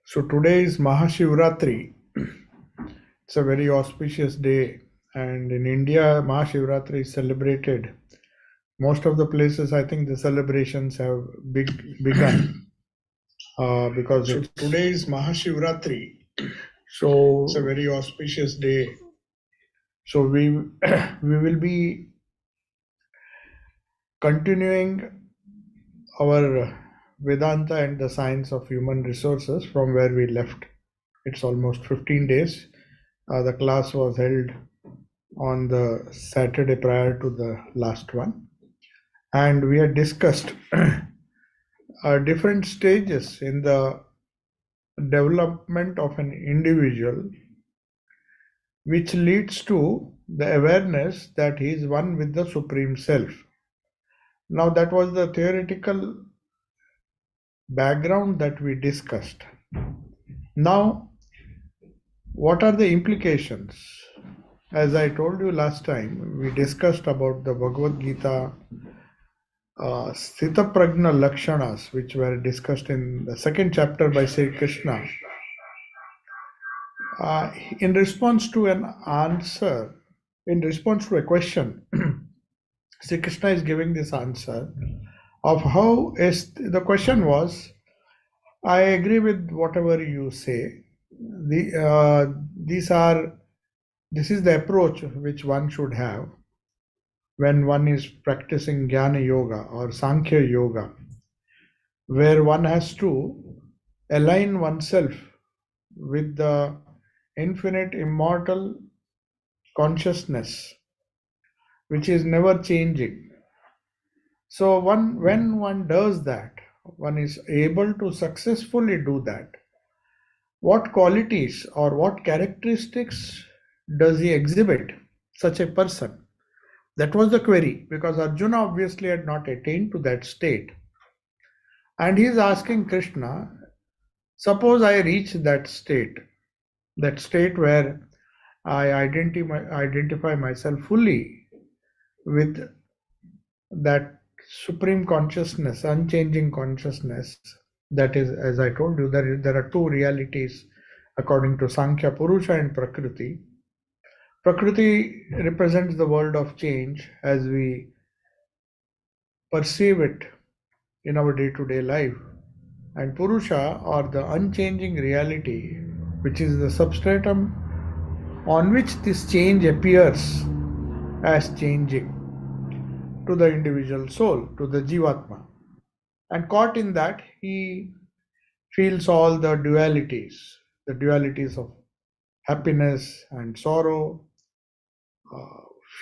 So today is Mahashivratri. It's a very auspicious day, and in India, Mahashivratri is celebrated. Most of the places, I think, the celebrations have begun because so today is Mahashivratri. So it's a very auspicious day. So we we will be continuing our Vedanta and the science of human resources from where we left. It's almost 15 days. The class was held on the Saturday prior to the last one, and we had discussed different stages in the development of an individual, which leads to the awareness that he is one with the Supreme Self. Now, that was the theoretical background that we discussed. Now, what are the implications? As I told you last time, we discussed about the Bhagavad Gita Sthita Prajna Lakshanas, which were discussed in the second chapter by Sri Krishna. In response to a question, Sri Krishna is giving this answer of how the question was, I agree with whatever you say. This is the approach which one should have when one is practicing Jnana Yoga or Sankhya Yoga, where one has to align oneself with the infinite immortal consciousness, which is never changing. So when one does that, one is able to successfully do that. What qualities or what characteristics does he exhibit, such a person? That was the query, because Arjuna obviously had not attained to that state. And he is asking Krishna, suppose I reach that state where I identify myself fully with that supreme consciousness, unchanging consciousness. That is, as I told you, there are two realities according to Sankhya, Purusha and Prakriti. Prakriti represents the world of change as we perceive it in our day-to-day life, and Purusha, or the unchanging reality, which is the substratum on which this change appears as changing to the individual soul, to the Jivatma. And caught in that, he feels all the dualities of happiness and sorrow,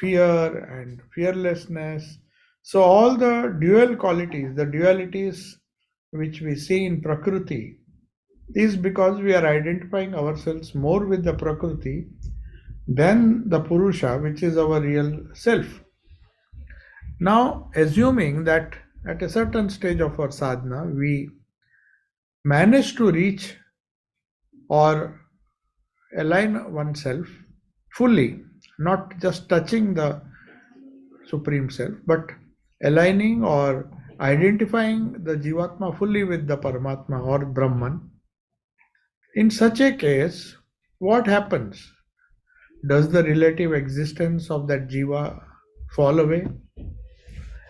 fear and fearlessness. So all the dualities which we see in Prakriti is because we are identifying ourselves more with the Prakriti than the Purusha, which is our real self. Now, assuming that at a certain stage of our sadhana, we manage to reach or align oneself fully, not just touching the Supreme Self, but aligning or identifying the Jivatma fully with the Paramatma or Brahman. In such a case, what happens? Does the relative existence of that Jiva fall away?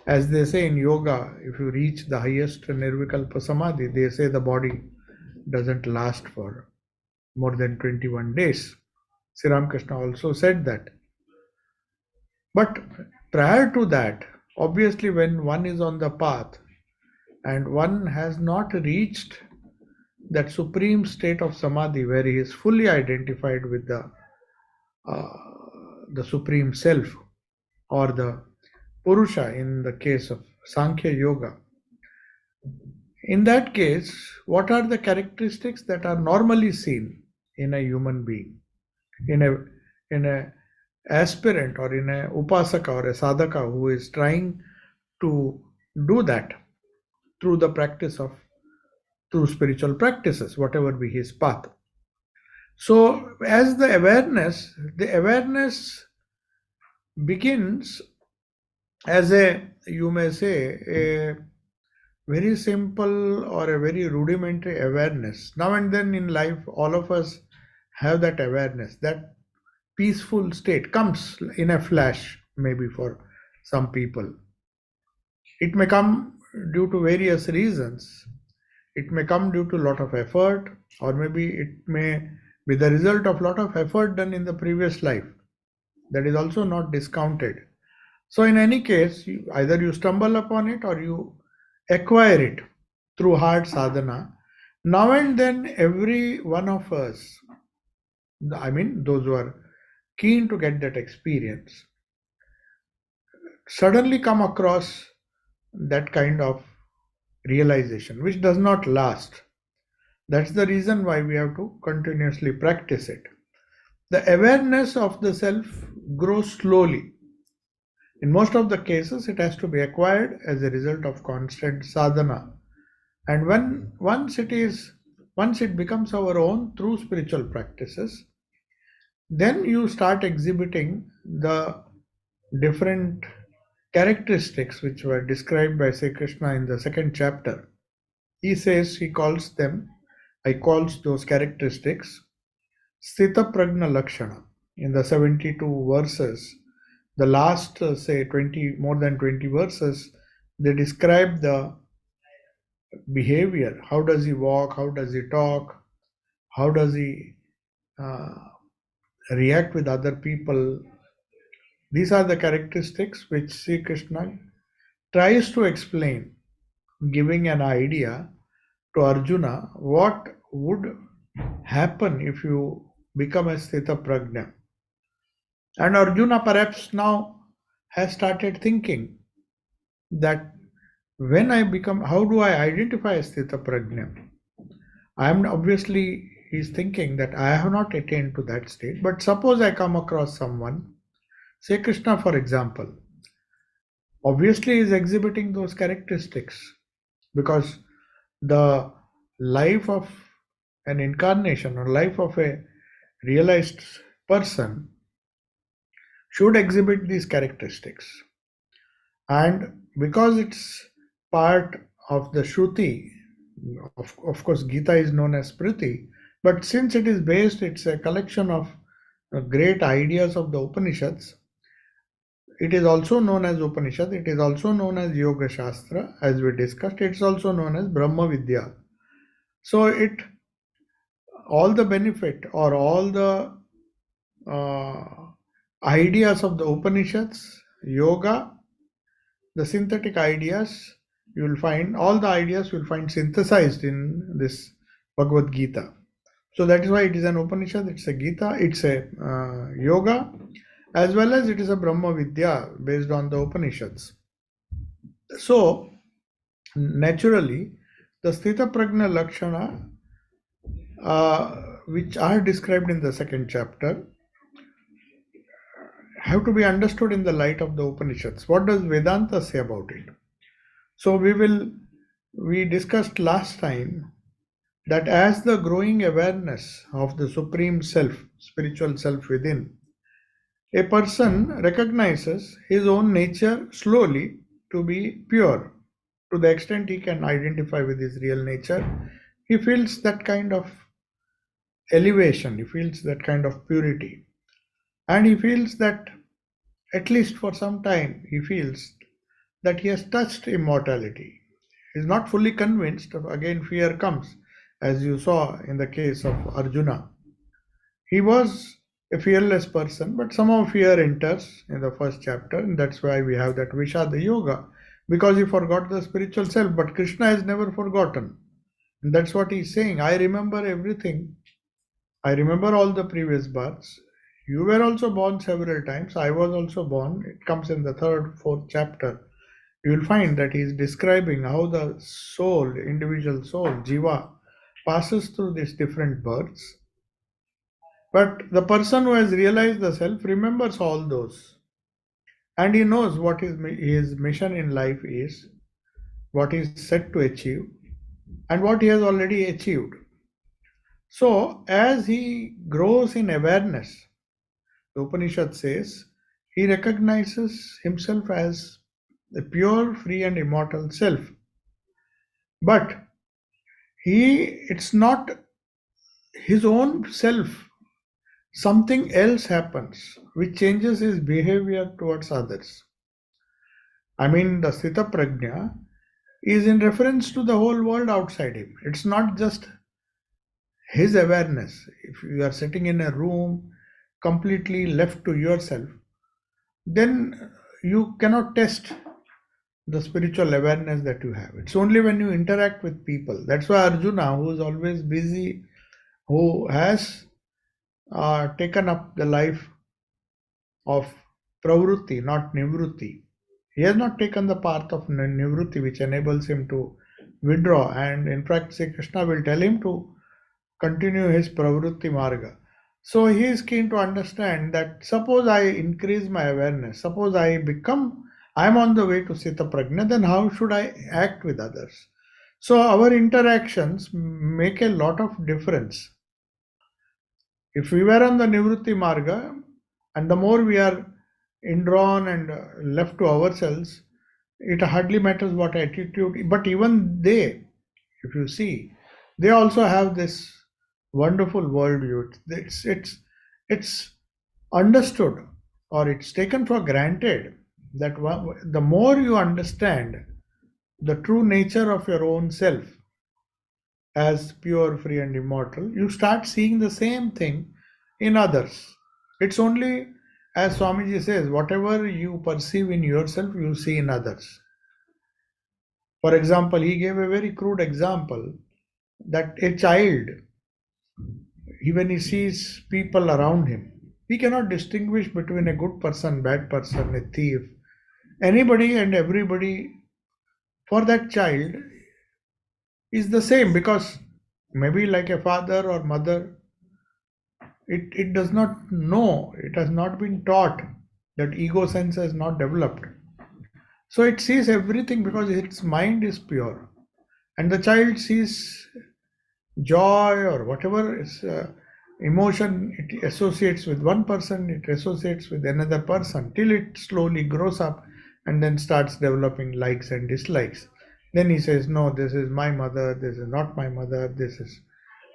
As they say in yoga, if you reach the highest Nirvikalpa Samadhi, they say the body doesn't last for more than 21 days. Sri Ramakrishna also said that. But prior to that, obviously, when one is on the path and one has not reached that supreme state of samadhi where he is fully identified with the supreme self or the Purusha in the case of Sankhya Yoga, in that case, what are the characteristics that are normally seen in a human being, in a aspirant or in a upasaka or a sadhaka who is trying to do that through spiritual practices, whatever be his path? So as the awareness begins as you may say, very simple or a very rudimentary awareness. Now and then in life, all of us have that awareness. That peaceful state comes in a flash, maybe for some people. It may come due to various reasons. It may come due to a lot of effort, or maybe it may be the result of a lot of effort done in the previous life. That is also not discounted. So, in any case, either you stumble upon it or you acquire it through hard sadhana. Now and then, every one of us, I mean, those who are keen to get that experience, suddenly come across that kind of realization, which does not last. That's the reason why we have to continuously practice it. The awareness of the self grows slowly. In most of the cases, it has to be acquired as a result of constant sadhana. And when once it becomes our own through spiritual practices, then you start exhibiting the different characteristics which were described by Sri Krishna in the second chapter. He says I calls those characteristics Sthita Prajna Lakshana. In the 72 verses, the last, say, 20, more than 20 verses, they describe the behavior. How does he walk? How does he talk? How does he uh, react with other people? These are the characteristics which Sri Krishna tries to explain, giving an idea to Arjuna what would happen if you become a Sthita Prajna. And Arjuna perhaps now has started thinking that when I become, how do I identify as Sthita Prajna? I am obviously, he's thinking that I have not attained to that state, but suppose I come across someone, say Krishna for example, obviously is exhibiting those characteristics because the life of an incarnation or life of a realized person should exhibit these characteristics. And because it's part of the Shruti, of course, Gita is known as Smriti, but since it is based, it's a collection of great ideas of the Upanishads. It is also known as Upanishad, it is also known as Yoga Shastra, as we discussed, it's also known as Brahma Vidya. So, all the benefit or all the uh, ideas of the Upanishads, yoga, the synthetic ideas, you will find all the ideas you will find synthesized in this Bhagavad Gita. So that is why it is an Upanishad, it's a Gita, it's a yoga, as well as it is a Brahma Vidya based on the Upanishads. So naturally, the Sthita Prajna Lakshana, which are described in the second chapter, have to be understood in the light of the Upanishads. What does Vedanta say about it? So we discussed last time that as the growing awareness of the Supreme Self, spiritual self within, a person recognizes his own nature slowly to be pure. To the extent he can identify with his real nature, he feels that kind of elevation, he feels that kind of purity. And he feels that, at least for some time, he feels that he has touched immortality. He is not fully convinced, again, fear comes, as you saw in the case of Arjuna. He was a fearless person, but somehow fear enters in the first chapter, and that's why we have that Vishada Yoga, because he forgot the spiritual self. But Krishna has never forgotten. And that's what he's saying. I remember everything. I remember all the previous births. You were also born several times. I was also born. It comes in the third, fourth chapter. You will find that he is describing how the soul, individual soul, Jiva, passes through these different births. But the person who has realized the self remembers all those. And he knows what his mission in life is, what he is set to achieve, and what he has already achieved. So, as he grows in awareness, the Upanishad says, he recognizes himself as the pure, free, and immortal self. But it's not his own self. Something else happens which changes his behavior towards others. I mean, the Sthita Prajna is in reference to the whole world outside him. It's not just his awareness. If you are sitting in a room completely left to yourself, then you cannot test the spiritual awareness that you have. It's only when you interact with people. That's why Arjuna, who is always busy, who has taken up the life of pravrutti, not nivrutti. He has not taken the path of nivrutti, which enables him to withdraw. And in fact, Sri Krishna will tell him to continue his pravrutti marga. So he is keen to understand that suppose I increase my awareness, suppose I am on the way to Sita Prajna, then how should I act with others? So our interactions make a lot of difference. If we were on the Nivrutti Marga, and the more we are indrawn and left to ourselves, it hardly matters what attitude, but even they, if you see, they also have this wonderful worldview. It's understood, or it's taken for granted that the more you understand the true nature of your own self as pure, free, and immortal, you start seeing the same thing in others. It's only, as Swamiji says, whatever you perceive in yourself, you see in others. For example, he gave a very crude example that a child, when he sees people around him, he cannot distinguish between a good person, bad person, a thief, anybody and everybody. For that child is the same, because maybe like a father or mother, it does not know, it has not been taught, that ego sense has not developed. So it sees everything because its mind is pure. And the child sees joy or whatever is emotion, it associates with one person, it associates with another person, till it slowly grows up and then starts developing likes and dislikes. Then he says, no, this is my mother, this is not my mother, this is.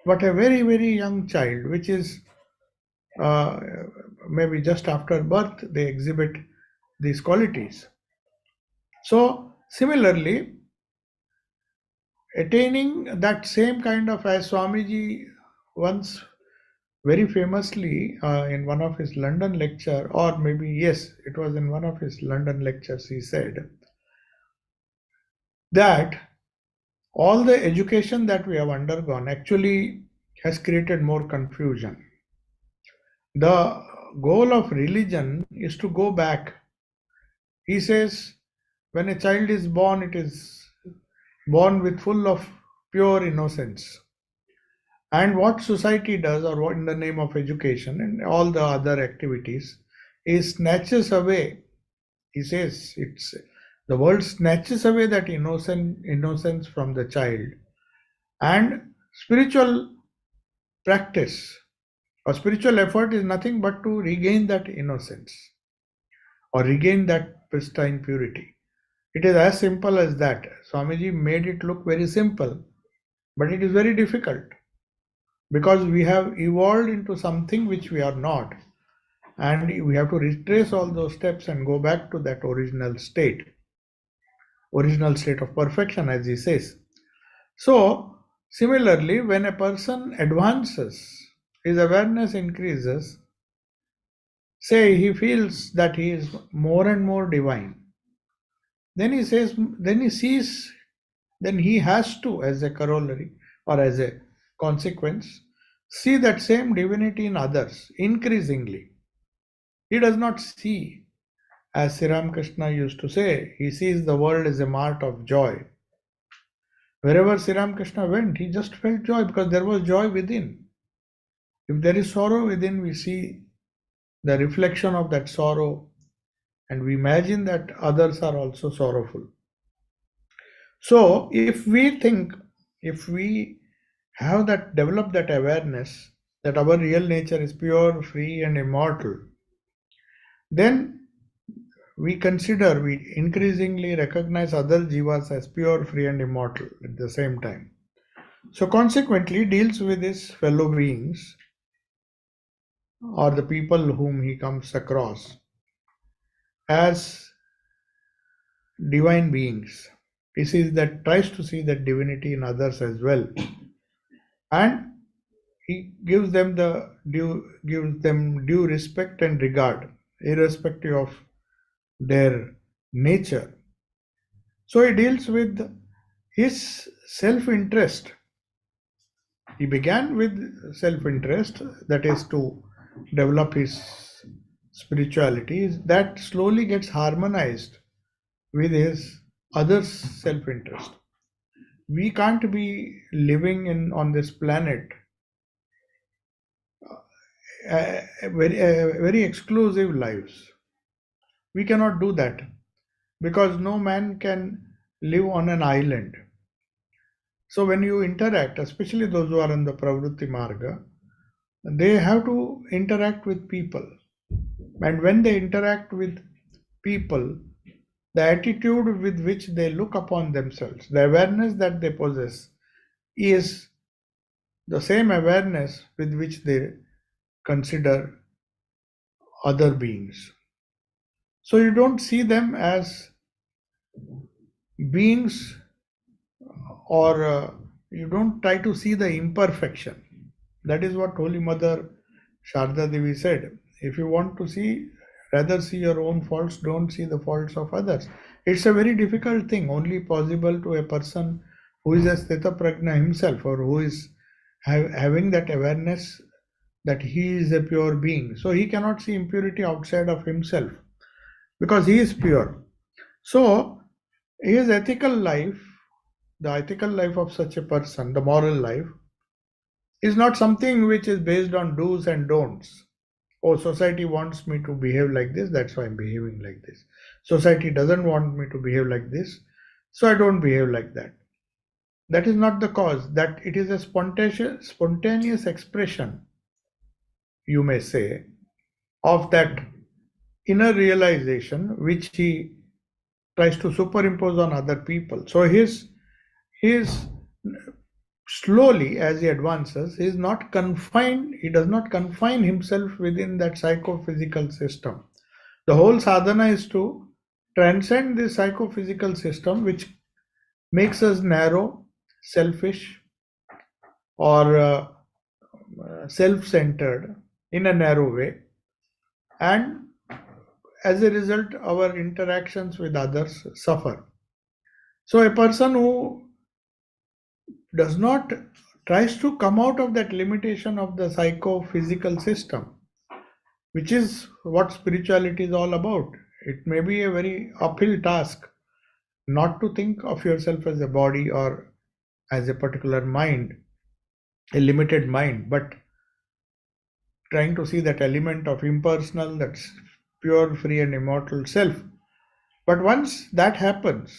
But a very, very young child, which is uh, maybe just after birth, they exhibit these qualities. So, similarly, attaining that same kind of, as Swamiji once very famously in one of his London lecture, or maybe yes, it was in one of his London lectures, he said that all the education that we have undergone actually has created more confusion. The goal of religion is to go back. He says when a child is born, it is born with full of pure innocence. And what society does, or what in the name of education and all the other activities, is snatches away. He says it's the world snatches away that innocence from the child, and spiritual practice or spiritual effort is nothing but to regain that innocence or regain that pristine purity. It is as simple as that. Swamiji made it look very simple, but it is very difficult, because we have evolved into something which we are not, and we have to retrace all those steps and go back to that original state of perfection, as he says. So similarly, when a person advances, his awareness increases, say he feels that he is more and more divine, then he says, then he sees, then he has to, as a corollary or as a consequence, see that same divinity in others increasingly. He does not see, as Sri Ramakrishna used to say, he sees the world as a mart of joy. Wherever Sri Ramakrishna went, he just felt joy because there was joy within. If there is sorrow within, we see the reflection of that sorrow, and we imagine that others are also sorrowful. So if we have that, develop that awareness that our real nature is pure, free, and immortal, then we increasingly recognize other jivas as pure, free, and immortal at the same time. So consequently, deals with his fellow beings or the people whom he comes across as divine beings. He sees that tries to see that divinity in others as well, and he gives them due respect and regard, irrespective of their nature. So he deals with his self-interest. He began with self-interest, that is to develop his spirituality, that slowly gets harmonized with his others' self-interest. We can't be living on this planet very exclusive lives. We cannot do that because no man can live on an island. So when you interact, especially those who are in the Pravritti Marga, they have to interact with people. And when they interact with people, the attitude with which they look upon themselves, the awareness that they possess, is the same awareness with which they consider other beings. So you don't see them as beings, or you don't try to see the imperfection. That is what Holy Mother Sharda Devi said. If you want to see, rather see your own faults, don't see the faults of others. It's a very difficult thing, only possible to a person who is a Sthita Prajna himself, or who is having that awareness that he is a pure being. So he cannot see impurity outside of himself because he is pure. So his ethical life, the ethical life of such a person, the moral life, is not something which is based on do's and don'ts. Oh, society wants me to behave like this, that's why I'm behaving like this. Society doesn't want me to behave like this, so I don't behave like that. That is not the cause. That it is a spontaneous expression, you may say, of that inner realization which he tries to superimpose on other people. So his slowly, as he advances, he does not confine himself within that psychophysical system. The whole sadhana is to transcend this psychophysical system which makes us narrow, selfish, or self-centered in a narrow way, and as a result our interactions with others suffer. So a person who does not tries to come out of that limitation of the psychophysical system, which is what spirituality is all about. It may be a very uphill task not to think of yourself as a body or as a particular mind, a limited mind, but trying to see that element of impersonal, that's pure, free, and immortal self. But once that happens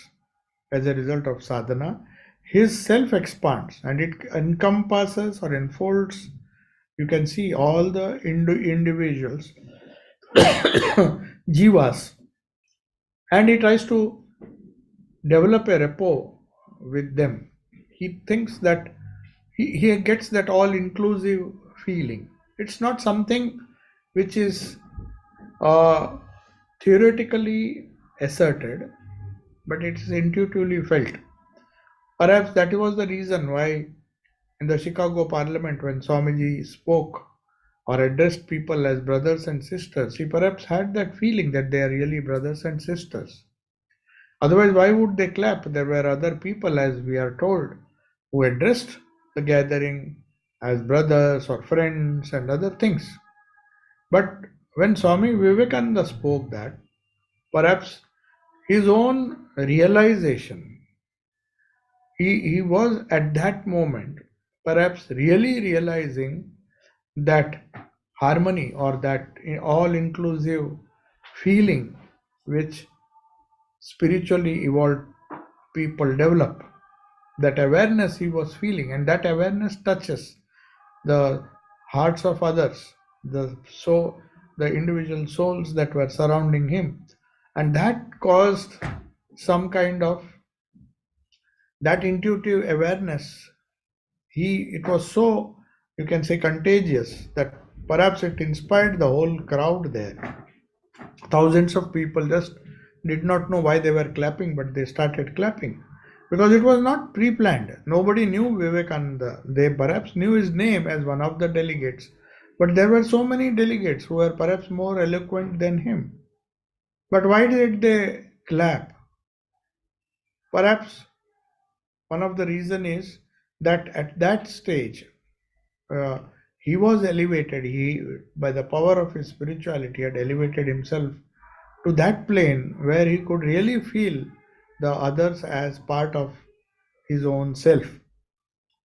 as a result of sadhana, his self expands and it encompasses or enfolds, you can see, all the individuals, jivas, and he tries to develop a rapport with them. He thinks that he gets that all inclusive feeling. It's not something which is theoretically asserted, but it is intuitively felt. Perhaps that was the reason why in the Chicago Parliament, when Swamiji spoke or addressed people as brothers and sisters, he perhaps had that feeling that they are really brothers and sisters. Otherwise, why would they clap? There were other people, as we are told, who addressed the gathering as brothers or friends and other things. But when Swami Vivekananda spoke that, perhaps his own realization, he was at that moment perhaps really realizing that harmony or that all-inclusive feeling which spiritually evolved people develop. That awareness he was feeling, and that awareness touches the hearts of others, the individual souls that were surrounding him. And that caused some kind of that intuitive awareness. It was so, you can say, contagious that perhaps it inspired the whole crowd there. Thousands of people just did not know why they were clapping, but they started clapping because it was not pre-planned. Nobody knew Vivekananda. They perhaps knew his name as one of the delegates, but there were so many delegates who were perhaps more eloquent than him. But why did they clap? Perhaps one of the reason is that at that stage uh, he was elevated. He, by the power of his spirituality, had elevated himself to that plane where he could really feel the others as part of his own self.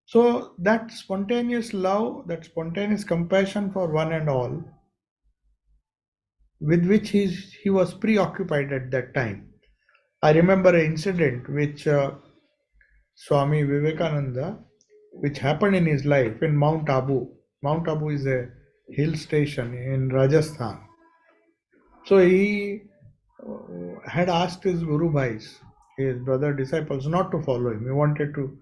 So that spontaneous love, that spontaneous compassion for one and all, with which he was preoccupied at that time. I remember an incident which Swami Vivekananda, which happened in his life in Mount Abu. Mount Abu is a hill station in Rajasthan. So he had asked his Guru Bhais, his brother disciples, not to follow him. He wanted to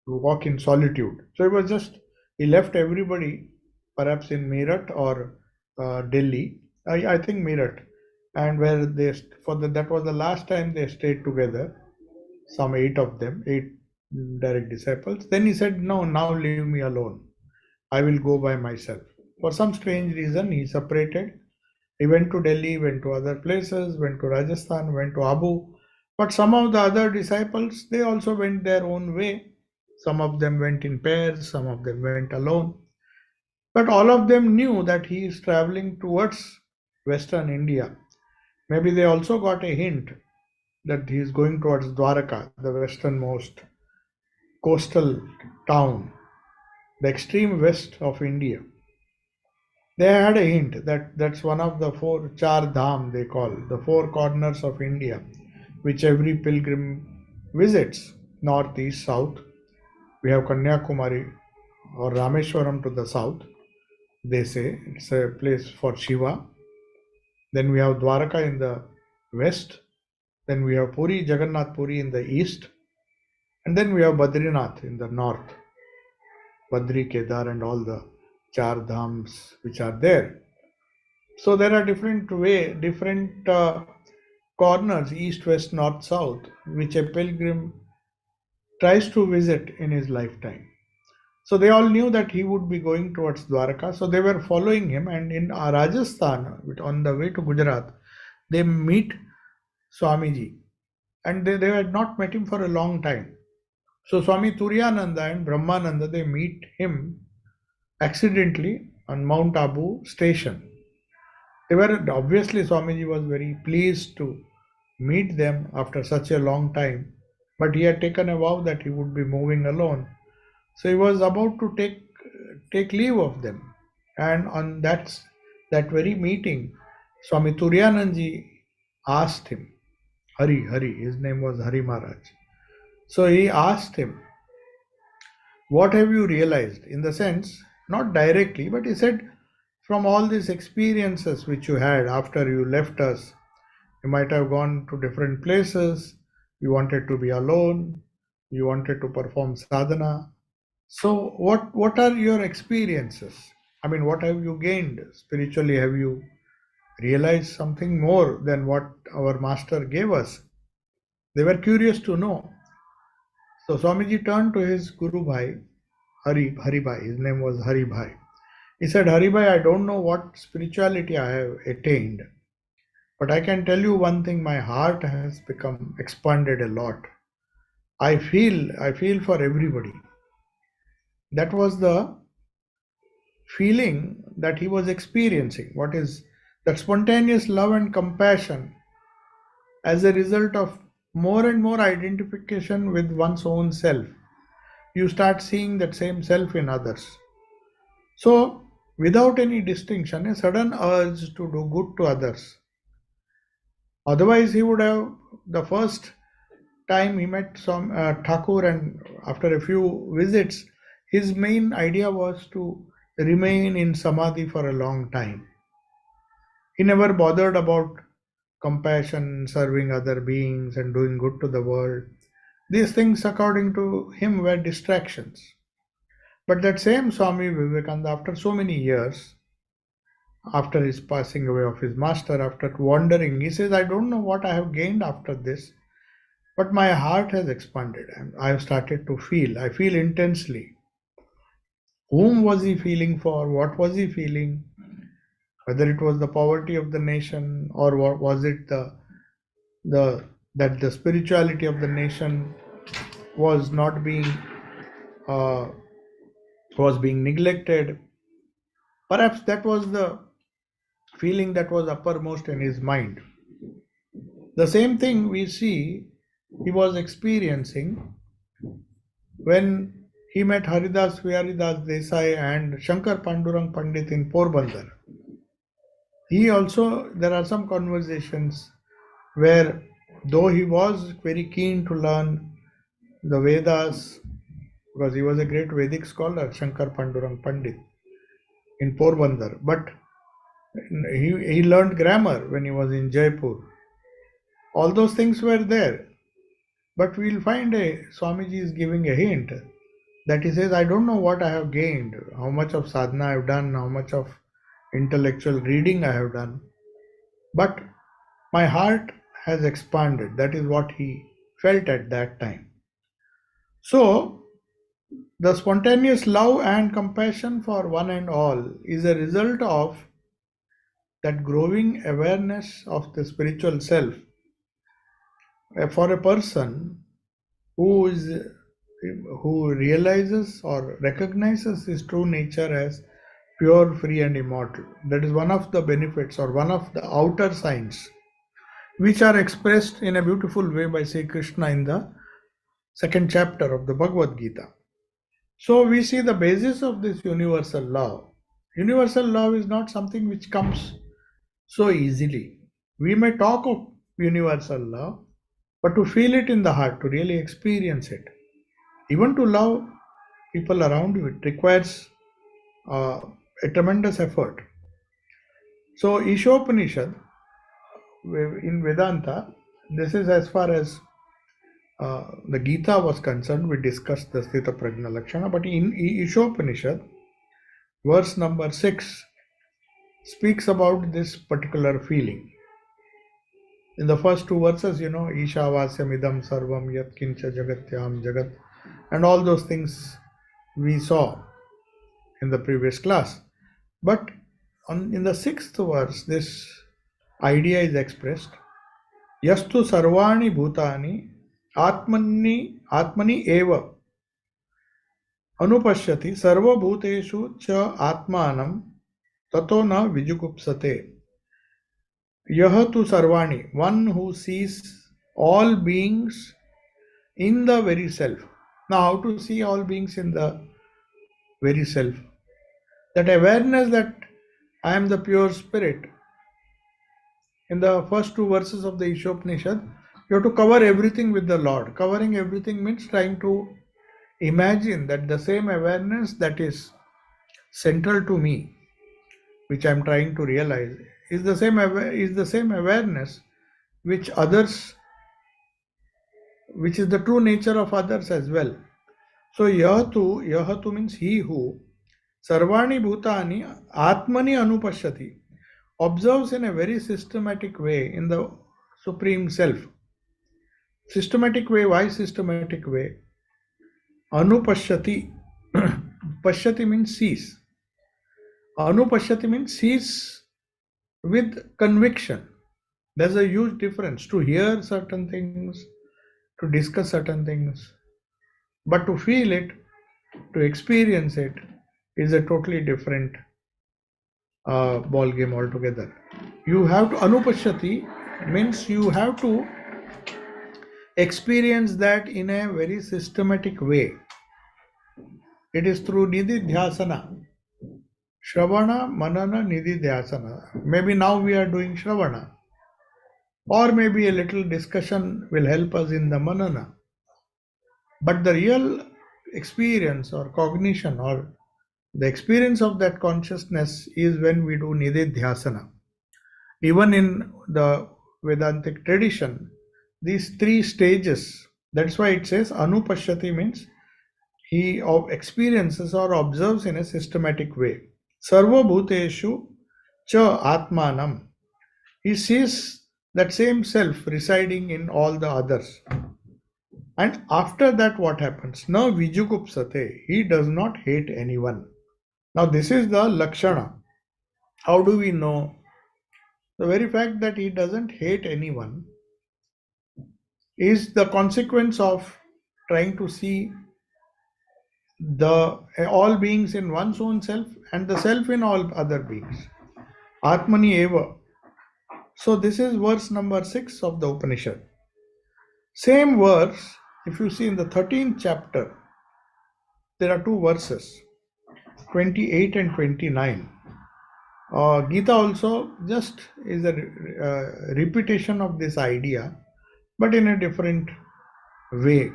walk in solitude. So he left everybody, perhaps in Meerut or Delhi, I think Meerut, and where that was the last time they stayed together, some eight of them, eight direct disciples. Then he said, "No, now leave me alone. I will go by myself." For some strange reason, he separated. He went to Delhi, went to other places, went to Rajasthan, went to Abu. But some of the other disciples, they also went their own way. Some of them went in pairs, some of them went alone. But all of them knew that he is traveling towards Western India. Maybe they also got a hint that he is going towards Dwaraka, the westernmost coastal town, the extreme west of India. They had a hint that that's one of the four Char Dham, they call, the four corners of India, which every pilgrim visits, north, east, south. We have Kanyakumari or Rameshwaram to the south. They say it's a place for Shiva. Then we have Dwaraka in the west. Then we have Puri, Jagannath Puri in the east. And then we have Badrinath in the north. Badri, Kedar and all the Char Dhams which are there. So there are different corners, east, west, north, south, which a pilgrim tries to visit in his lifetime. So they all knew that he would be going towards Dwaraka. So they were following him. And in Rajasthan, on the way to Gujarat, they meet Swamiji. And they had not met him for a long time. So Swami Turiyananda and Brahmananda, they meet him accidentally on Mount Abu station. They were obviously, Swamiji was very pleased to meet them after such a long time, but he had taken a vow that he would be moving alone. So he was about to take leave of them, and on that very meeting, Swami Turiyananji asked him, Hari, his name was Hari Maharaj. So he asked him, "What have you realized?" In the sense, not directly, but he said, from all these experiences which you had after you left us, you might have gone to different places, you wanted to be alone, you wanted to perform sadhana. So what are your experiences? I mean, what have you gained spiritually? Have you realized something more than what our master gave us? They were curious to know. So Swamiji turned to his Guru Bhai, Hari Bhai. His name was Hari Bhai. He said, "Hari Bhai, I don't know what spirituality I have attained, but I can tell you one thing, my heart has become expanded a lot. I feel for everybody." That was the feeling that he was experiencing. What is that spontaneous love and compassion as a result of more and more identification with one's own self? You start seeing that same self in others. So, without any distinction, a sudden urge to do good to others. Otherwise, he would have, the first time he met some Thakur, and after a few visits, his main idea was to remain in samadhi for a long time. He never bothered about compassion, serving other beings, and doing good to the world. These things, according to him, were distractions. But that same Swami Vivekananda, after so many years, after his passing away of his master, after wandering, he says, I don't know what I have gained after this, but my heart has expanded. I have started to feel. I feel intensely. Whom was he feeling for? What was he feeling? Whether it was the poverty of the nation, or what was it the that the spirituality of the nation was not being uh, was being neglected. Perhaps that was the feeling that was uppermost in his mind. The same thing we see he was experiencing when he met Haridas Viharidas Desai and Shankar Pandurang Pandit in Porbandar. He also, there are some conversations where, though he was very keen to learn the Vedas, because he was a great Vedic scholar, Shankar Pandurang Pandit in Porbandar, but he learned grammar when he was in Jaipur. All those things were there. But we'll find Swamiji is giving a hint that he says, I don't know what I have gained, how much of sadhana I have done, how much of intellectual reading I have done, but my heart has expanded. That is what he felt at that time. So, the spontaneous love and compassion for one and all is a result of that growing awareness of the spiritual self. For a person who realizes or recognizes his true nature as pure, free, and immortal. That is one of the benefits or one of the outer signs which are expressed in a beautiful way by Sri Krishna in the second chapter of the Bhagavad Gita. So we see the basis of this universal love. Universal love is not something which comes so easily. We may talk of universal love, but to feel it in the heart, to really experience it, even to love people around you, it requires a tremendous effort. So Ishopanishad in Vedanta, this is as far as the Gita was concerned. We discussed the Sthita Prajna Lakshana, but in Ishopanishad, verse number 6 speaks about this particular feeling. In the first two verses, Ishavasyam idam sarvam yat kincha jagatyam jagat, and all those things we saw in the previous class. But in the sixth verse, this idea is expressed. Yastu sarvani bhutani atmani eva anupashyati sarva bhuteshu cha atmanam tato na vijugupsate. Yah tu sarvani, one who sees all beings in the very self. Now, how to see all beings in the very self? That awareness that I am the pure spirit. In the first two verses of the Ishopanishad, you have to cover everything with the Lord. Covering everything means trying to imagine that the same awareness that is central to me, which I am trying to realize, is the same awareness which others, which is the true nature of others as well. So yahatu means he who sarvani bhutani atmani anupashyati, observes in a very systematic way in the Supreme Self. Systematic way, why systematic way? Anupashyati. Pashyati means sees. Anupashyati means sees with conviction. There's a huge difference to hear certain things, to discuss certain things, but to feel it, to experience it, is a totally different ball game altogether. You have to, anupashyati means you have to experience that in a very systematic way. It is through nididhyasana, shravana, manana, nididhyasana. Maybe now we are doing shravana, or maybe a little discussion will help us in the manana. But the real experience or cognition or the experience of that consciousness is when we do nididhyasana. Even in the Vedantic tradition, these three stages. That's why it says Anupashyati means he experiences or observes in a systematic way. Sarva Bhuteshu Cha Atmanam. He sees that same self residing in all the others. And after that, what happens? Now Vijugupsate. He does not hate anyone. Now, this is the Lakshana. How do we know? The very fact that he doesn't hate anyone is the consequence of trying to see the all beings in one's own self and the self in all other beings. Atmani eva. So this is verse number 6 of the Upanishad. Same verse, if you see in the 13th chapter, there are two verses, 28 and 29. Gita also just is a repetition of this idea, but in a different way.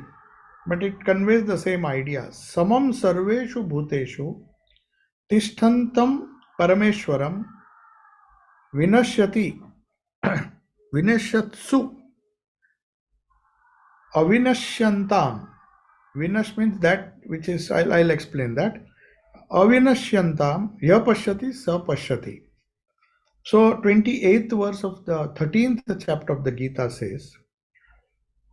But it conveys the same idea. Samam sarveshu bhuteshu tishtantam parameshwaram vinashyati vinashyatsu avinashyantam. Vinash means that which is, I'll explain that. Avinashyantam yapashyati sapashyati. So 28th verse of the 13th chapter of the Gita says,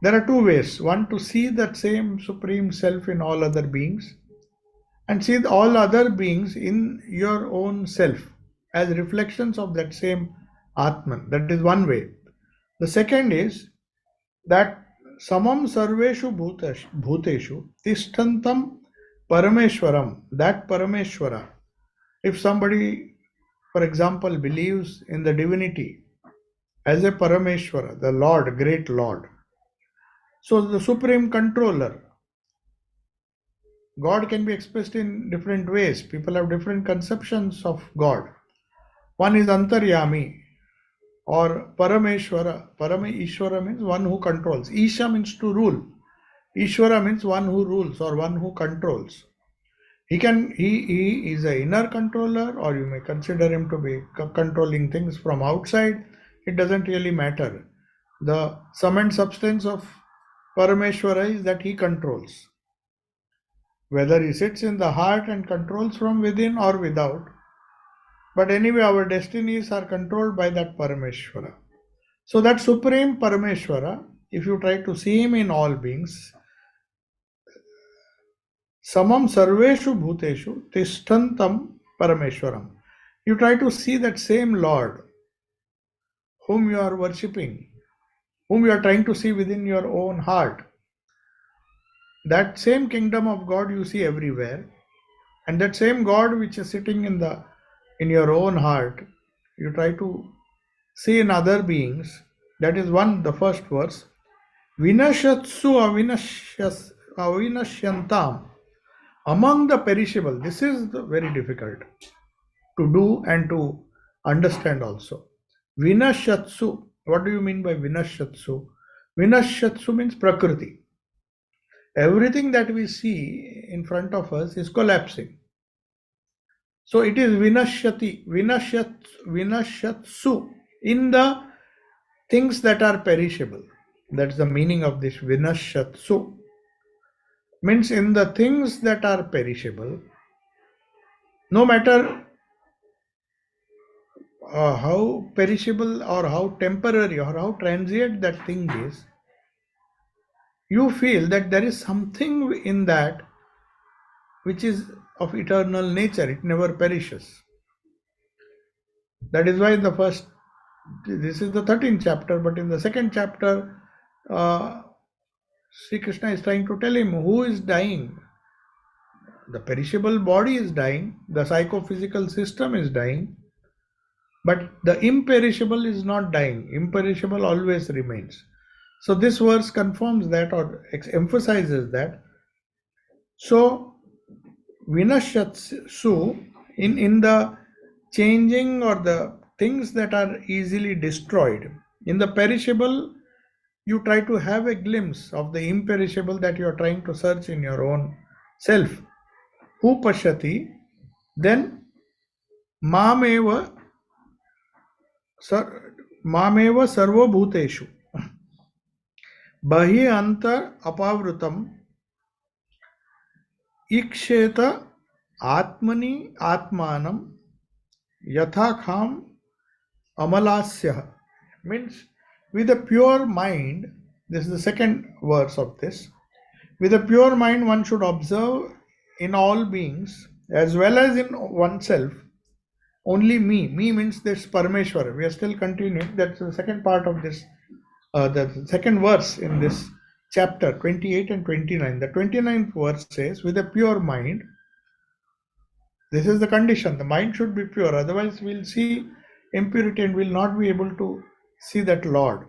there are two ways. One, to see that same supreme self in all other beings, and see all other beings in your own self as reflections of that same Atman. That is one way. The second is that samam sarveshu bhuteshu tishtantam parameshwaram. That Parameshwara. If somebody, for example, believes in the divinity as a Parameshwara, the Lord, great Lord, so the supreme controller. God can be expressed in different ways. People have different conceptions of God. One is Antaryami or Parameshwara. Parameshwara means one who controls. Isha means to rule. Ishwara means one who rules or one who controls. He is an inner controller, or you may consider him to be controlling things from outside. It doesn't really matter. The sum and substance of Parameshwara is that he controls. Whether he sits in the heart and controls from within or without. But anyway, our destinies are controlled by that Parameshwara. So that supreme Parameshwara, if you try to see him in all beings, samam sarveshu bhuteshu tishtantam Parameshwaram. You try to see that same Lord whom you are worshipping, whom you are trying to see within your own heart. That same kingdom of God you see everywhere, and that same God which is sitting in your own heart, you try to see in other beings. That is the first verse. Vinashatsu avinashyantam. Among the perishable. This is very difficult to do and to understand also. Vinashatsu. What do you mean by Vinashatsu? Vinashatsu means Prakriti. Everything that we see in front of us is collapsing. So it is Vinashyati, Vinashyatsu, in the things that are perishable. That's the meaning of this Vinashyatsu. Means in the things that are perishable, no matter how perishable or how temporary or how transient that thing is, you feel that there is something in that which is of eternal nature. It never perishes. That is why this is the 13th chapter, but in the second chapter, Sri Krishna is trying to tell him who is dying. The perishable body is dying, the psychophysical system is dying, but the imperishable is not dying. Imperishable always remains. So this verse confirms that or emphasizes that. So Vinashyatsu, in the changing or the things that are easily destroyed. In the perishable, you try to have a glimpse of the imperishable that you are trying to search in your own self. Upashati, then Mameva Mameva sarvabhuteshu bahi antar apavrutam iksheta atmani atmanam yathakam amalasya. Means with a pure mind, this is the second verse of this. With a pure mind, one should observe in all beings as well as in oneself only me. Me means this Parameshwara. We are still continuing. That's the second part of this, the second verse in this chapter 28 and 29. The 29th verse says, with a pure mind, this is the condition. The mind should be pure. Otherwise, we'll see impurity and will not be able to see that Lord.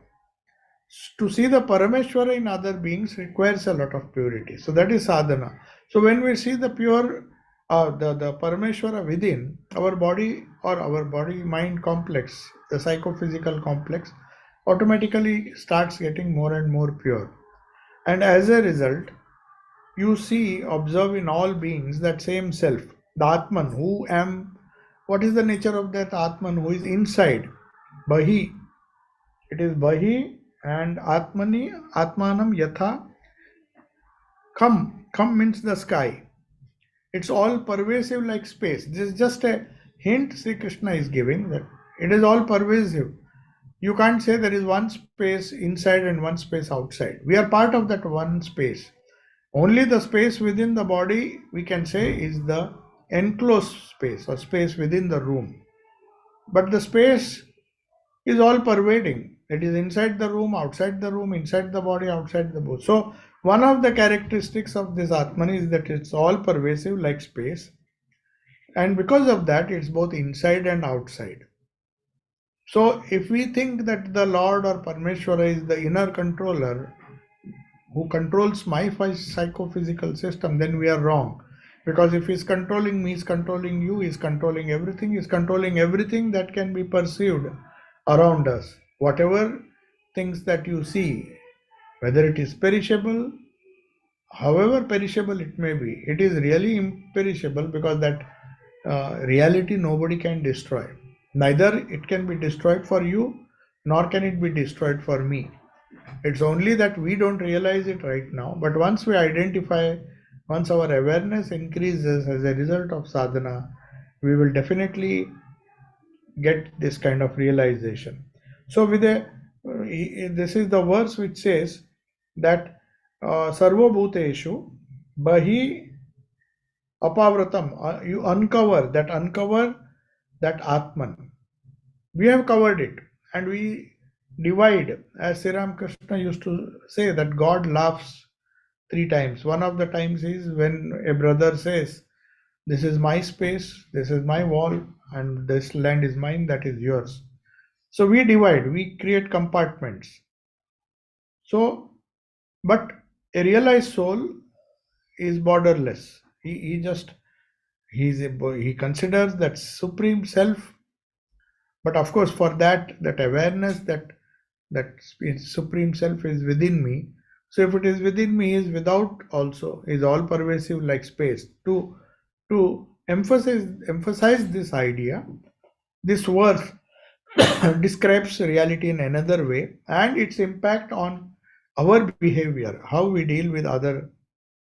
To see the Parameshwara in other beings requires a lot of purity. So that is sadhana. So when we see the pure, the Parameshwara within, our body or our body-mind complex, the psychophysical complex, automatically starts getting more and more pure. And as a result, you see, observe in all beings that same self, the Atman, who am, what is the nature of that Atman who is inside? Bahi. It is Bahi and Atmani, Atmanam Yatha. Come means the sky. It's all pervasive like space. This is just a hint Sri Krishna is giving that it is all pervasive. You can't say there is one space inside and one space outside. We are part of that one space. Only the space within the body we can say is the enclosed space or space within the room. But the space is all pervading. It is inside the room, outside the room, inside the body, outside the body. So one of the characteristics of this Atman is that it's all pervasive like space. And because of that, it's both inside and outside. So if we think that the Lord or Parameshwara is the inner controller who controls my psychophysical system, then we are wrong. Because if he's controlling me, he's controlling you, he's controlling everything that can be perceived around us. Whatever things that you see, whether it is perishable, however perishable it may be, it is really imperishable because that reality nobody can destroy. Neither it can be destroyed for you, nor can it be destroyed for me. It's only that we don't realize it right now. But once we identify, once our awareness increases as a result of sadhana, we will definitely get this kind of realization. So with this is the verse which says that sarvabhuteshu bahi apavratam, you uncover that Atman. We have covered it and we divide, as Sri Ramakrishna used to say that God laughs 3 times. One of the times is when a brother says, this is my space, this is my wall, and this land is mine, that is yours. So we divide, we create compartments. So, but a realized soul is borderless. He considers that supreme self, but of course for that awareness that supreme self is within me. So if it is within me, is without also, is all pervasive like space. To emphasize this idea, this verse describes reality in another way and its impact on our behavior, how we deal with other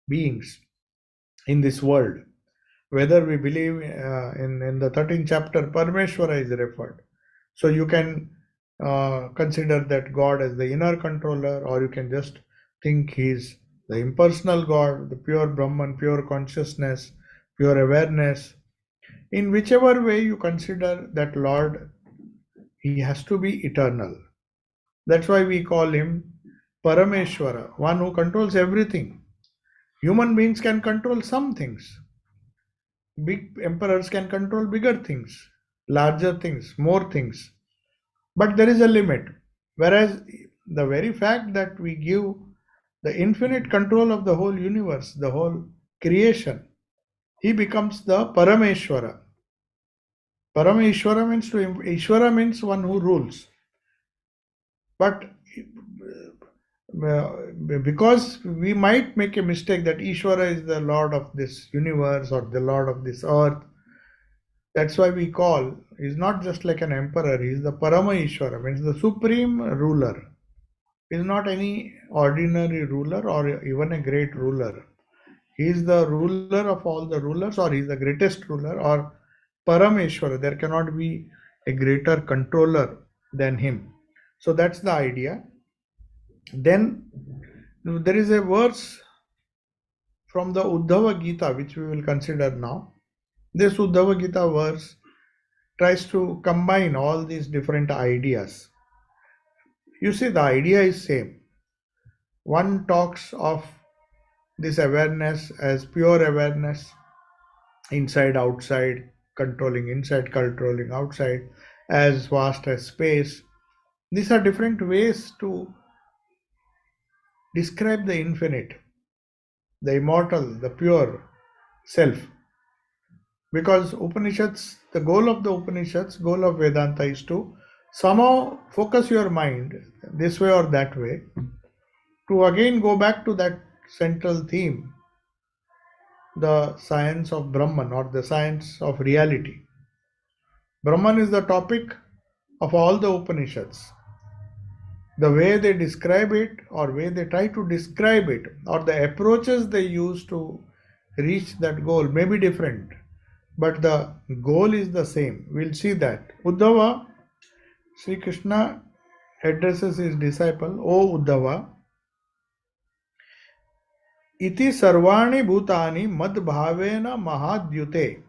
beings in this world. Whether we believe in the 13th chapter, Parameshwara is referred. So you can consider that God as the inner controller, or you can just think he is the impersonal God, the pure Brahman, pure consciousness, pure awareness. In whichever way you consider that Lord, he has to be eternal. That's why we call him Parameshwara, one who controls everything. Human beings can control some things. Big emperors can control bigger things, larger things, more things. But there is a limit. Whereas the very fact that we give the infinite control of the whole universe, the whole creation, he becomes the Parameshwara. Parameshwara means Ishvara means one who rules. But because we might make a mistake that Ishvara is the Lord of this universe or the Lord of this earth, That's why we call, he's not just like an emperor, he's the Parama Ishvara, means the supreme ruler. He's not any ordinary ruler or even a great ruler. He is the ruler of all the rulers, or he is the greatest ruler, or Parameshwara. There cannot be a greater controller than him. So that's the idea. Then there is a verse from the Uddhava Gita which we will consider now. This Uddhava Gita verse tries to combine all these different ideas. You see, the idea is same. One talks of this awareness as pure awareness, inside, outside, controlling inside, controlling outside, as vast as space. These are different ways to describe the infinite, the immortal, the pure self. Because Upanishads, the goal of the Upanishads, goal of Vedanta is to somehow focus your mind this way or that way, to again go back to that central theme, the science of Brahman or the science of reality. Brahman is the topic of all the Upanishads. The way they describe it, or way they try to describe it, or the approaches they use to reach that goal may be different, but the goal is the same. We'll see that. Uddhava, Sri Krishna addresses his disciple, O Uddhava, iti sarvani bhutani mad bhavena mahadyute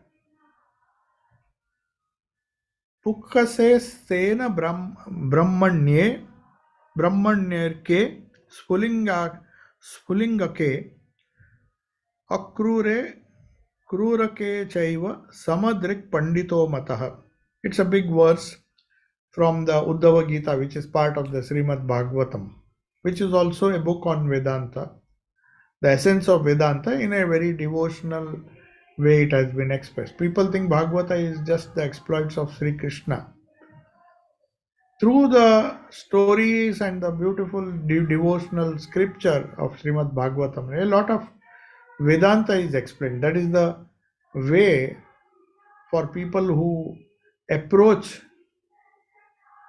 pukkase stena brahmanye brahmanyarke spulingake akrure krurake chaiva samadrik pandito matah. It's a big verse from the Uddhava Gita, which is part of the Srimad Bhagavatam, which is also a book on Vedanta, the essence of Vedanta in a very devotional way it has been expressed. People think Bhagavata is just the exploits of Sri Krishna. Through the stories and the beautiful devotional scripture of Srimad Bhagavatam, a lot of Vedanta is explained. That is the way for people who approach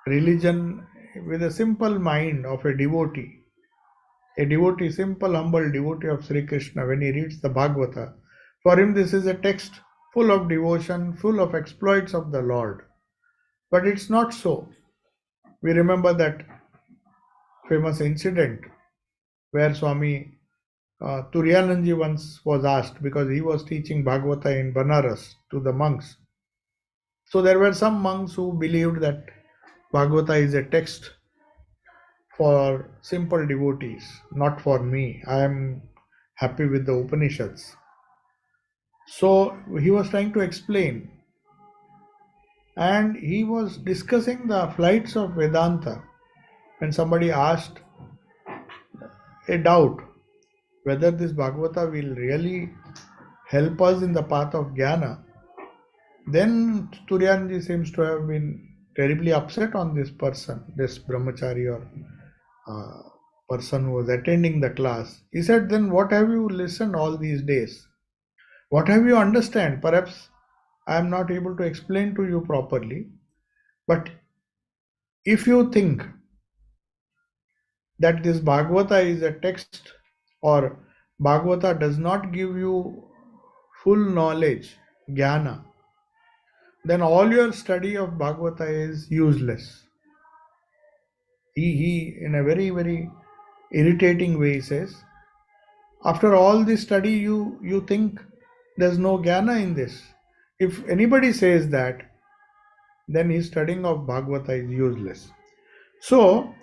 religion with a simple mind of a devotee, simple, humble devotee of Sri Krishna. When he reads the Bhagavata, for him this is a text full of devotion, full of exploits of the Lord. But it's not so. We remember that famous incident where Swami Turyananji once was asked, because he was teaching Bhagavata in Banaras to the monks. So there were some monks who believed that Bhagavata is a text for simple devotees, not for me. I am happy with the Upanishads. So he was trying to explain, and he was discussing the flights of Vedanta, when somebody asked a doubt whether this Bhagavata will really help us in the path of Jnana. Then Turyanji seems to have been terribly upset on this person, this brahmachari or person who was attending the class. He said, then what have you listened all these days? What have you understand? Perhaps I am not able to explain to you properly, but if you think that this Bhagavata is a text, or Bhagavata does not give you full knowledge, jnana, then all your study of Bhagavata is useless. He in a very, very irritating way says, after all this study, you think there's no jnana in this. If anybody says that, then his studying of Bhagavata is useless. So,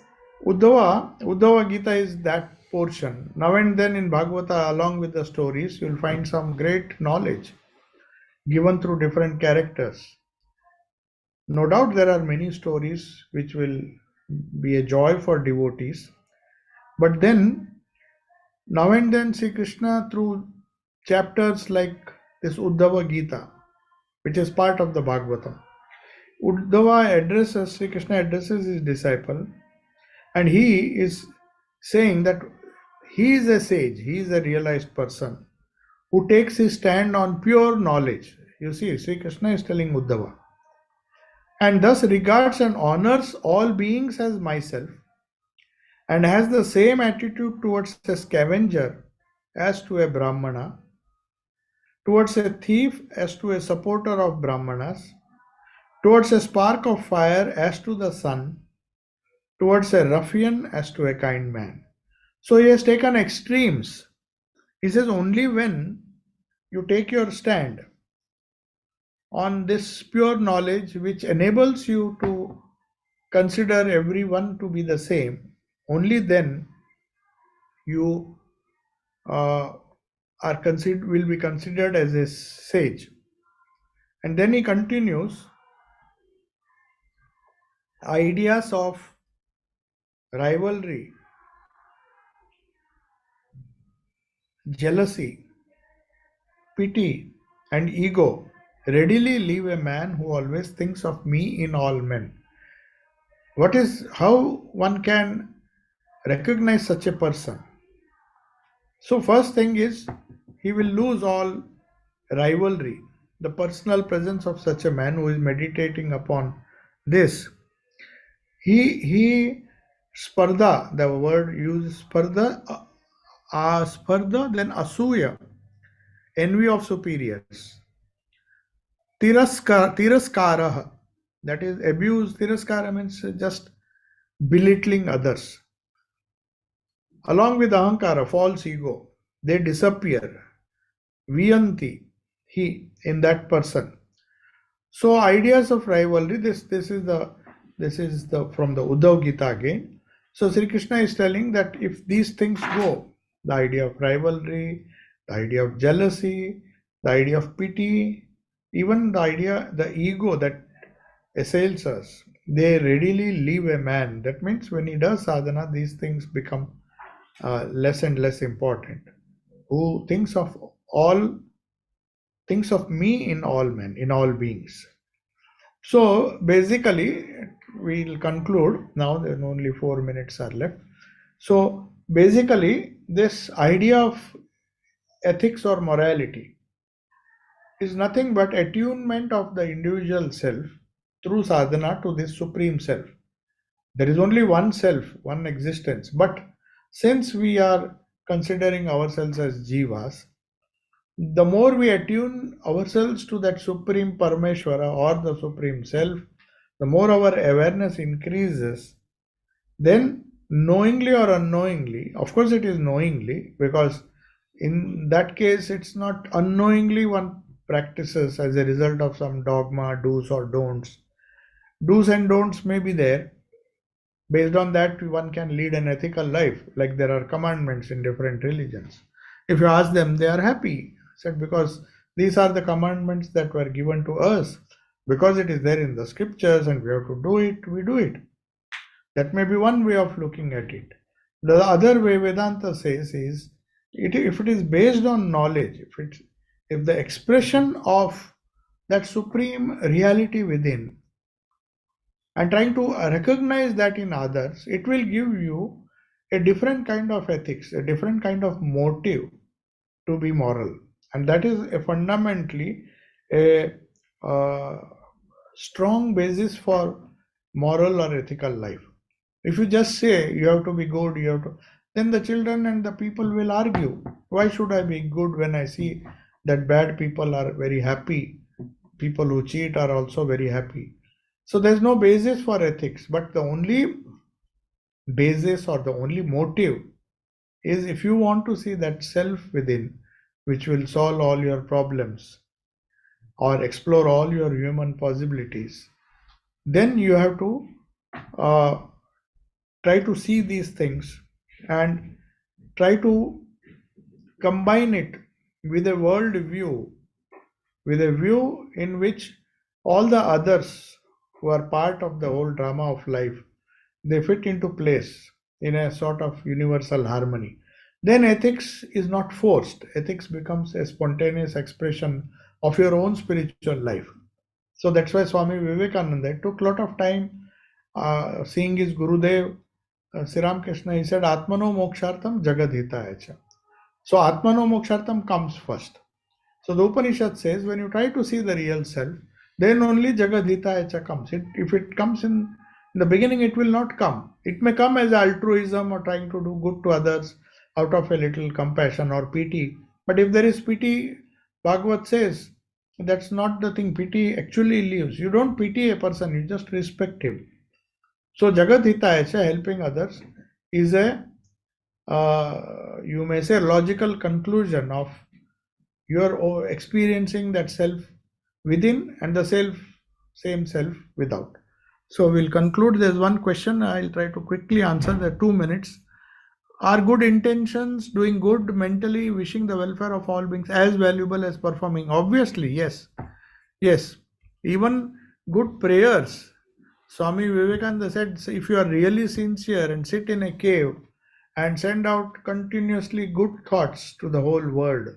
Uddhava Gita is that portion. Now and then in Bhagavata, along with the stories, you'll find some great knowledge given through different characters. No doubt there are many stories which will be a joy for devotees. But then, now and then Sri Krishna, through chapters like this Uddhava Gita, which is part of the Bhagavatam, Sri Krishna addresses his disciple, and he is saying that he is a sage, he is a realized person who takes his stand on pure knowledge. You see, Sri Krishna is telling Uddhava. And thus regards and honors all beings as myself, and has the same attitude towards a scavenger as to a Brahmana, towards a thief as to a supporter of Brahmanas, towards a spark of fire as to the sun, towards a ruffian as to a kind man. So he has taken extremes. He says only when you take your stand on this pure knowledge which enables you to consider everyone to be the same, only then you uh, will be considered as a sage. And then he continues ideas of rivalry, jealousy, pity, and ego readily leave a man who always thinks of me in all men. How one can recognize such a person? So first thing is he will lose all rivalry. The personal presence of such a man who is meditating upon this, he spardha, the word used spardha, spardha, then asuya, envy of superiors, tiraskara, that is abuse. Tiraskara means just belittling others. Along with ahankara, false ego, they disappear. Viyanti, he, in that person. So ideas of rivalry, this is the from the Uddhav Gita again. So Sri Krishna is telling that if these things go, the idea of rivalry, the idea of jealousy, the idea of pity, even the ego that assails us, they readily leave a man. That means when he does sadhana, these things become less and less important. Who thinks of me in all men, in all beings. So basically, we'll conclude now. There are only 4 minutes are left. So basically, this idea of ethics or morality is nothing but attunement of the individual self through sadhana to this supreme self. There is only one self, one existence. But since we are considering ourselves as jivas, the more we attune ourselves to that supreme Parameshwara or the supreme self, the more our awareness increases. Then knowingly or unknowingly, of course it is knowingly, because in that case it's not unknowingly one practices as a result of some dogma, do's or don'ts. Do's and don'ts may be there. Based on that, one can lead an ethical life, like there are commandments in different religions. If you ask them, they are happy. Said because these are the commandments that were given to us, because it is there in the scriptures and we have to do it, we do it. That may be one way of looking at it. The other way Vedanta says is, if it is based on knowledge, if the expression of that supreme reality within and trying to recognize that in others, it will give you a different kind of ethics, a different kind of motive to be moral. And that is fundamentally a strong basis for moral or ethical life. If you just say you have to be good, then the children and the people will argue. Why should I be good when I see that bad people are very happy? People who cheat are also very happy. So there's no basis for ethics, but the only basis or the only motive is if you want to see that self within, which will solve all your problems or explore all your human possibilities, then you have to try to see these things and try to combine it with a world view, with a view in which all the others who are part of the whole drama of life, they fit into place in a sort of universal harmony. Then ethics is not forced. Ethics becomes a spontaneous expression of your own spiritual life. So that's why Swami Vivekananda, it took a lot of time seeing his Gurudev, Sri Ramakrishna, he said, Atmano mokshartam jagadhitaya cha. So Atmano mokshartam comes first. So the Upanishad says when you try to see the real self, then only Jagadhitayacha comes. If it comes in the beginning, it will not come. It may come as altruism or trying to do good to others out of a little compassion or pity. But if there is pity, Bhagavad says that's not the thing. Pity actually leaves. You don't pity a person, you just respect him. So Jagadhitayacha, helping others, is a you may say logical conclusion of your experiencing that self within and the same self without. So we'll conclude. There's one question I'll try to quickly answer. The 2 minutes. Are good intentions, doing good mentally, wishing the welfare of all beings, as valuable as performing? Obviously, yes. Yes. Even good prayers. Swami Vivekananda said, if you are really sincere and sit in a cave and send out continuously good thoughts to the whole world,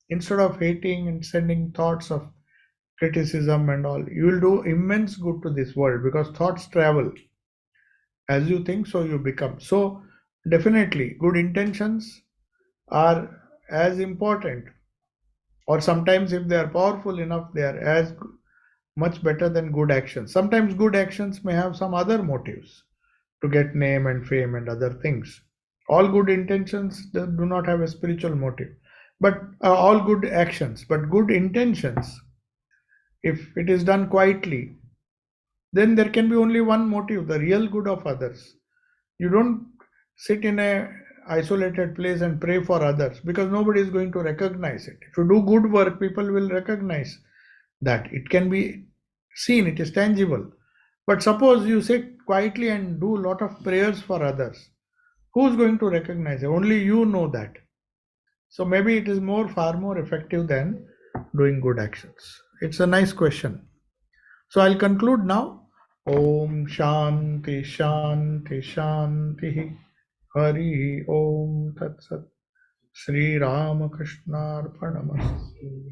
instead of hating and sending thoughts of criticism and all, you will do immense good to this world, because thoughts travel. As you think, so you become. So definitely good intentions are as important, or sometimes if they are powerful enough, they are as much better than good actions. Sometimes good actions may have some other motives, to get name and fame and other things. All good intentions do not have a spiritual motive, but all good actions, but good intentions, if it is done quietly, then there can be only one motive, the real good of others. You don't sit in a isolated place and pray for others, because nobody is going to recognize it. If you do good work, people will recognize that. It can be seen, it is tangible. But suppose you sit quietly and do a lot of prayers for others, who's going to recognize it? Only you know that. So maybe it is far more effective than doing good actions. It's a nice question. So I'll conclude now. Om Shanti Shanti Shanti. Hari Om Tat Sat. Sri Ramakrishna Arpanamastu.